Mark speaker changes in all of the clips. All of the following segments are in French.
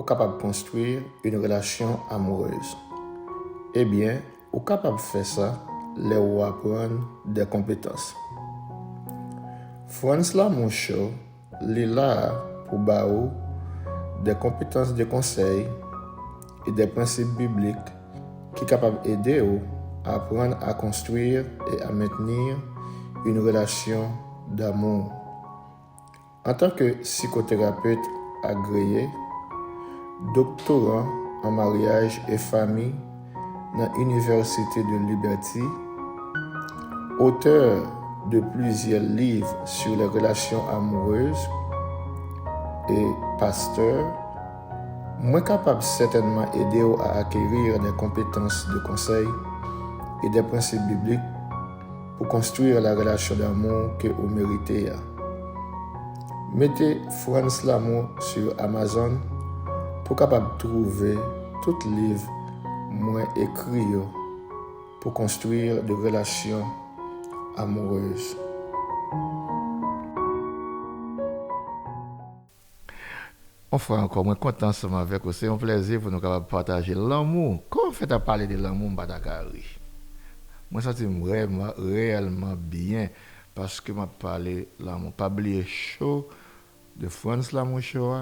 Speaker 1: capable de construire une relation amoureuse? Eh bien, vous capable de faire ça, les ou apprendre des compétences. Franz Lamoucho, est là pour baou des compétences de conseil et des principes bibliques qui sont capables d'aider à apprendre à construire et à maintenir une relation d'amour. En tant que psychothérapeute agréé, doctorant en mariage et famille dans l'Université de Liberty, auteur de plusieurs livres sur les relations amoureuses et pasteur, moi capable certainement aider à acquérir des compétences de conseil et des principes bibliques pour construire la relation d'amour que vous méritez. Mettez Franz Lamoucho sur Amazon pour capable trouver tout livre moi écrit pour construire des relations amoureuses.
Speaker 2: On fait encore moins content ensemble avec vous. C'est un plaisir pour nous capables partager l'amour. Comment fait à parler de l'amour Badakari? Moi, ça c'est vraiment réellement bien parce que m'a parlé l'amour. Pas oublier chaud de Franz Lamoucho,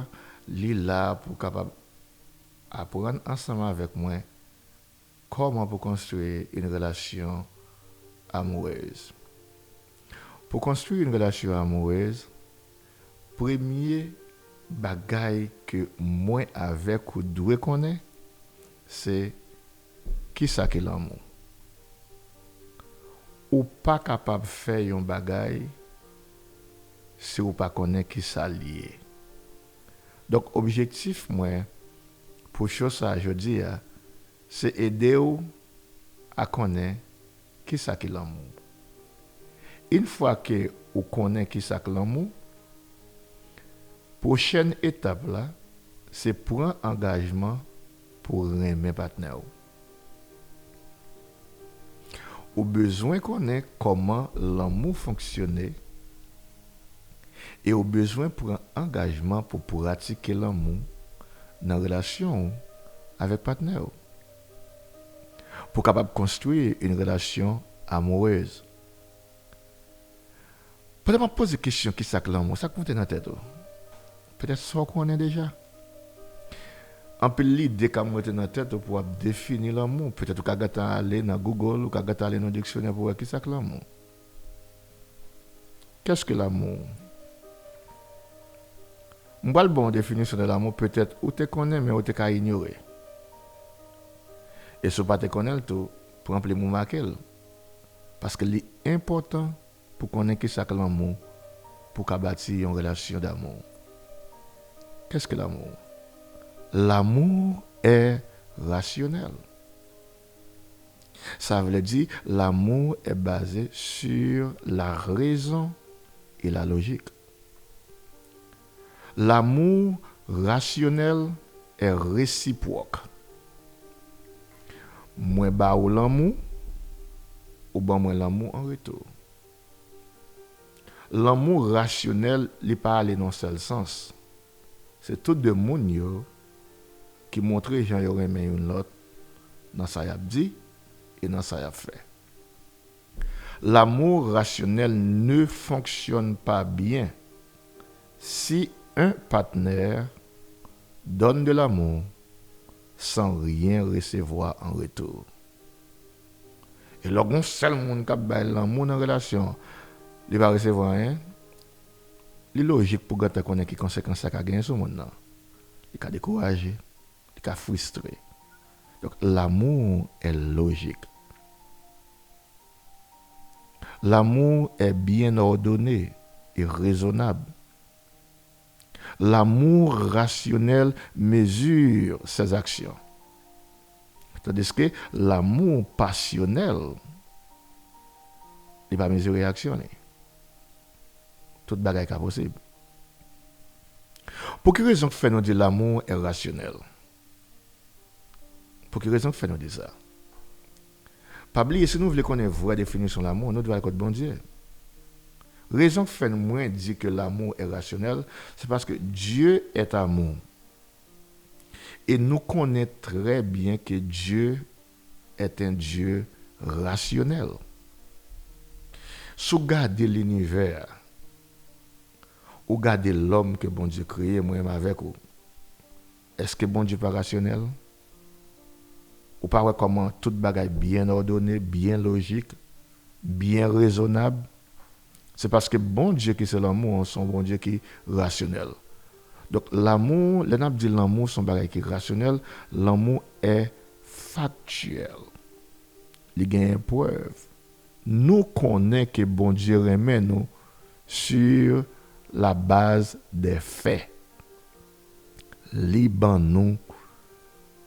Speaker 2: il là pour capable apprendre ensemble avec moi comment pour construire une relation amoureuse. Pour construire une relation amoureuse, premier bagay que moi avec ou doit connaître, c'est qui ça que l'amour. Ou pas capable de faire un bagay si ou pas connaît qui ça lié. Donc objectif moi pour chose ça je dis c'est aider ou à connaître qui ça que l'amour. Une fois que ou connaît qui ça que l'amour, prochaine étape là, c'est prendre engagement pour aimer partenaire. Ou besoin connaître comment l'amour fonctionne et au besoin prendre engagement pour pratiquer l'amour dans la relation avec partenaire. Pour capable construire une relation amoureuse. Peut-être me poser question qui ça que l'amour, ça compte dans la tête. Peut-être ça qu'on est déjà. Un peu l'idée qu'a monté dans la tête pour définir l'amour. Peut-être qu'on peut aller dans Google ou qu'on peut aller dans le dictionnaire pour voir qui c'est que l'amour. Qu'est-ce que l'amour? On va le bon définition de l'amour peut-être ou te connais mais ou te ka ignorer. Et si pas te connais tout pour remplir mon marquer parce que c'est important pour connaître qui c'est que l'amour pour bâtir une relation d'amour. Qu'est-ce que l'amour? L'amour est rationnel. Ça veut dire l'amour est basé sur la raison et la logique. L'amour rationnel est réciproque. Moi ba ou l'amour ou ba moi l'amour en retour. L'amour rationnel n'est pas aller dans seul sens. C'est tout de monde qui montre gens yo aimé une l'autre dans ça y a dit et dans ça y a fait. L'amour rationnel ne fonctionne pas bien si un partenaire donne de l'amour sans rien recevoir en retour. Et lorsqu'on seul monde qui bail l'amour dans relation, il va recevoir rien. C'est logique pour gars connaître qui conséquences ça gagner sur monde là. Il va décourager, il va frustrer. Donc l'amour est logique. L'amour est bien ordonné et raisonnable. L'amour rationnel mesure ses actions. Tandis que l'amour passionnel, il va mesurer les actions. Tout bagaille est possible. Pour quelle raison fait nous dire l'amour est rationnel? Pour quelle raison fait nous dire ça? Pas oublier, si nous voulons connaître la vraie définition de l'amour, nous devons aller côté bon Dieu. Raison fait nous dire que l'amour est rationnel, c'est parce que Dieu est amour. Et nous connaissons très bien que Dieu est un Dieu rationnel. Si vous regardez l'univers, ou regardez l'homme que bon Dieu créé, moi-même avec vous, est-ce que bon Dieu pas rationnel? Ou pas comment toute bagaille bien ordonnée, bien logique, bien raisonnable? C'est parce que bon Dieu qui c'est l'amour, son bon Dieu qui est rationnel. Donc l'amour, les dit l'amour, son bagaille qui est rationnel, l'amour est factuel. Il y a une preuve. Nous connaissons que bon Dieu aime nous sur la base des faits. Liban nous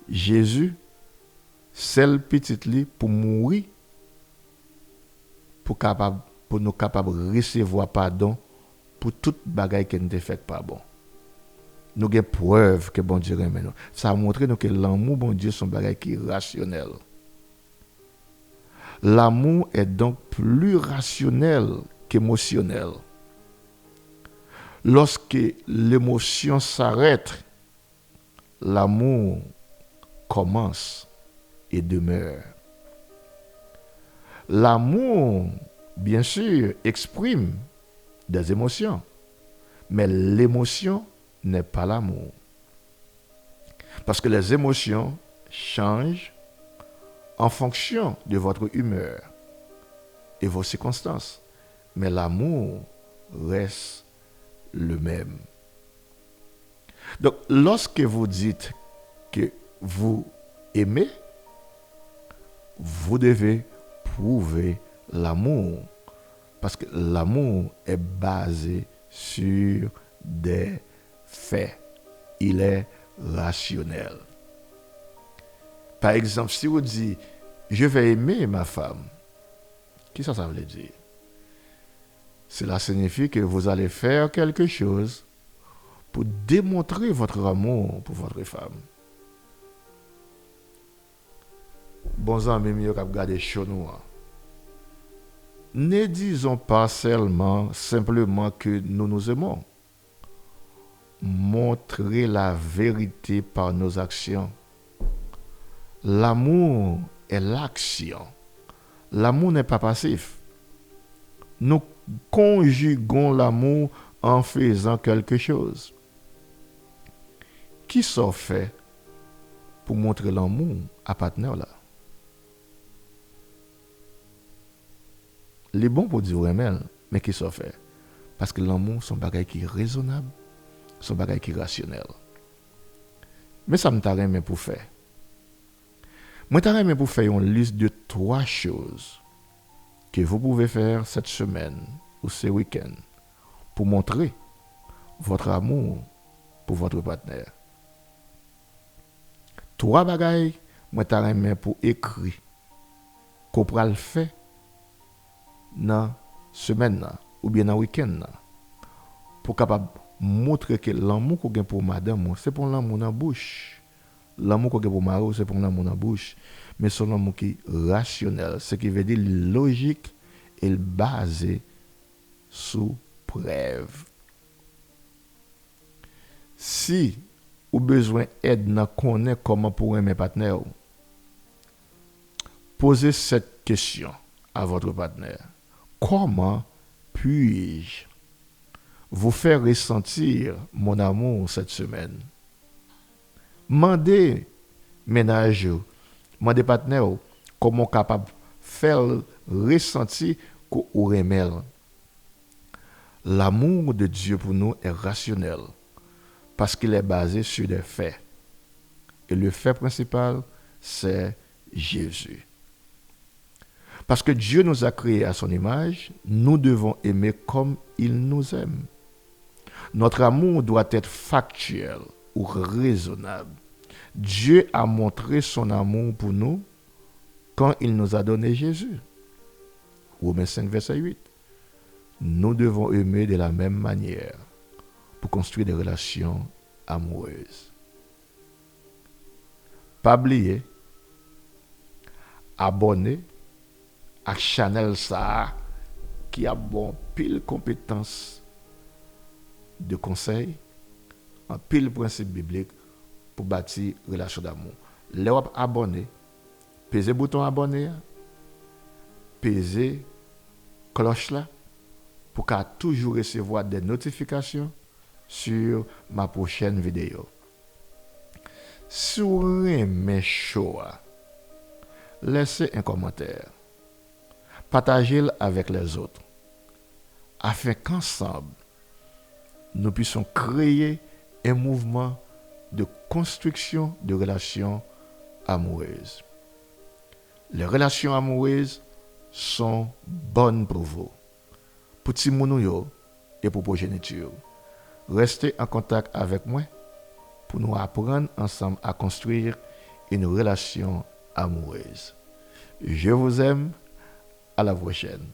Speaker 2: Jésus, seul petit li pour mourir, pour nous capables de recevoir pardon pour toute bagaille qui nous fait pas bon. Nous avons preuve que bon Dieu aime nous. Ça montre nous que l'amour bon Dieu son bagaille qui est rationnel. L'amour est donc plus rationnel qu'émotionnel. Lorsque l'émotion s'arrête, l'amour commence et demeure. L'amour, bien sûr, exprime des émotions, mais l'émotion n'est pas l'amour. Parce que les émotions changent en fonction de votre humeur et vos circonstances. Mais l'amour reste le même. Donc, lorsque vous dites que vous aimez, vous devez prouver l'amour. Parce que l'amour est basé sur des faits. Il est rationnel. Par exemple, si vous dites « je vais aimer ma femme », qu'est-ce que ça veut dire? Cela signifie que vous allez faire quelque chose pour démontrer votre amour pour votre femme. Bon amis, mieux qu'à regarder show noir. Ne disons pas simplement que nous nous aimons. Montrez la vérité par nos actions. L'amour est l'action. L'amour n'est pas passif. Nous conjuguons l'amour en faisant quelque chose. Qui s'en fait pour montrer l'amour à partenaire là? Il est bon pour dire aimer, mais qui s'en fait? Parce que l'amour, c'est un bagage qui est raisonnable, c'est un bagage qui est rationnel. Mais ça me t'a aimé pour faire. Moi, t'as aimé pour faire une liste de 3 choses que vous pouvez faire cette semaine ou ce week-end pour montrer votre amour pour votre partenaire. 3 bagailles, moi, t'as aimé pour écrire qu'on pourra le faire dans semaine ou bien dans week-end pour capable montrer que l'amour qu'on a pour madame, c'est pour l'amour dans la bouche. L'amour qu'on a pour mari, c'est pour l'amour dans la bouche. Mais c'est un amour qui est rationnel, ce qui veut dire logique et basé sur preuve. Si vous avez besoin d'aide dans connaître comment pour aimer partenaire, posez cette question à votre partenaire. Comment puis-je vous faire ressentir mon amour cette semaine? Mandez ménage, mandez partenaire comment capable faire ressentir qu'on aime. L'amour de Dieu pour nous est rationnel parce qu'il est basé sur des faits. Et le fait principal, c'est Jésus. Parce que Dieu nous a créés à son image, nous devons aimer comme il nous aime. Notre amour doit être factuel ou raisonnable. Dieu a montré son amour pour nous quand il nous a donné Jésus. Romains 5, verset 8. Nous devons aimer de la même manière pour construire des relations amoureuses. Pas oublier, abonner à Chanel ça qui a bon pile compétences de conseil, un pile principe biblique pour bâtir une relation d'amour. Là, vous abonné, pesez le bouton abonner, pesez cloche là, pour qu'à toujours recevoir des notifications sur ma prochaine vidéo. Si vous aimez chaud, laissez un commentaire. Partagez-le avec les autres, afin qu'ensemble, nous puissions créer un mouvement de construction de relations amoureuses. Les relations amoureuses sont bonnes pour vous, pour Timounouyo et pour progéniture. Restez en contact avec moi pour nous apprendre ensemble à construire une relation amoureuse. Je vous aime. À la prochaine.